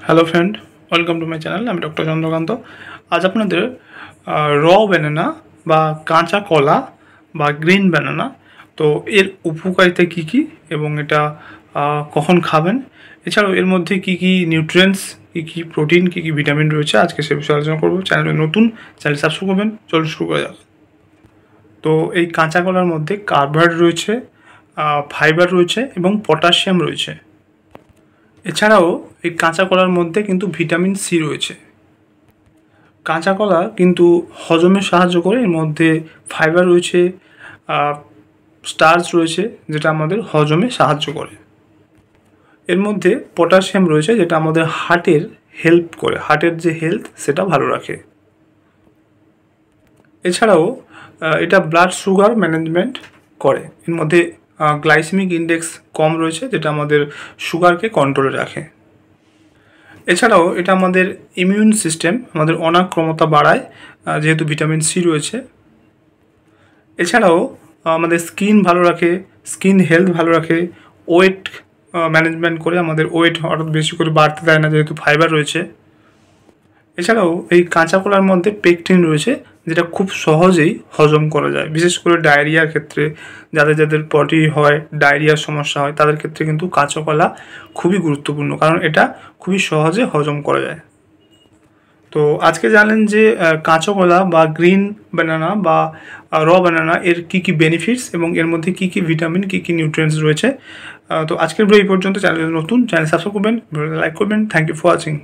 Hello friend, welcome to my channel. আমি doctor Chandrakant. আজ আপনাদের র ব্যানানা বা কাঁচা কলা বা গ্রিন ব্যানানা, তো এর উপকারিতা কী কী এবং এটা কখন খাবেন, এছাড়াও এর মধ্যে কী কী নিউট্রিয়েন্টস, কী কী প্রোটিন, কী কী ভিটামিন রয়েছে, আজকে সে বিষয়ে আলোচনা করবো। চ্যানেলে নতুন, চ্যানেল সাবস্ক্রাইব করবেন। চলুন শুরু করা যাক। তো এই কাঁচা কলার মধ্যে কার্বোহাইড্রেট রয়েছে, ফাইবার রয়েছে এবং পটাশিয়াম রয়েছে। এছাড়াও এই কাঁচা কলার মধ্যে কিন্তু ভিটামিন সি রয়েছে। কাঁচা কলা কিন্তু হজমে সাহায্য করে। এর মধ্যে ফাইবার রয়েছে, স্টার্চ রয়েছে, যেটা আমাদের হজমে সাহায্য করে। এর মধ্যে পটাশিয়াম রয়েছে, যেটা আমাদের হার্টের হেল্প করে, হার্টের যে হেলথ সেটা ভালো রাখে। এছাড়াও এটা ব্লাড সুগার ম্যানেজমেন্ট করে। এর মধ্যে গ্লাইসেমিক ইন্ডেক্স কম রয়েছে, যেটা আমাদের সুগারকে কন্ট্রোলে রাখে। এছাড়াও এটা আমাদের ইমিউন সিস্টেম, আমাদের অনাক ক্ষমতা বাড়ায়, যেহেতু ভিটামিন সি রয়েছে। এছাড়াও আমাদের স্কিন ভালো রাখে, স্কিন হেলথ ভালো রাখে, ওয়েট ম্যানেজমেন্ট করে, আমাদের ওয়েট হঠাৎ বেশি করে বাড়তে দেয় না, যেহেতু ফাইবার রয়েছে। এছাড়াও এই কাঁচা কলার মধ্যে পেকটিন রয়েছে, যেটা খুব সহজেই হজম করা যায়। বিশেষ করে ডায়রিয়ার ক্ষেত্রে, যাদের পটি হয়, ডায়রিয়ার সমস্যা হয়, তাদের ক্ষেত্রে কিন্তু কাঁচা কলা খুবই গুরুত্বপূর্ণ, কারণ এটা খুবই সহজে হজম করা যায়। তো আজকে জানলেন যে কাঁচা কলা বা গ্রিন ব্যানানা বা র ব্যানানা এর কী কী বেনিফিটস এবং এর মধ্যে কী কী ভিটামিন, কী কী নিউট্রিয়েন্টস রয়েছে। তো আজকের ভিডিও এই পর্যন্ত। চ্যানেল নতুন, চ্যানেল সাবস্ক্রাইব করবেন, লাইক করবেন। Thank you for watching.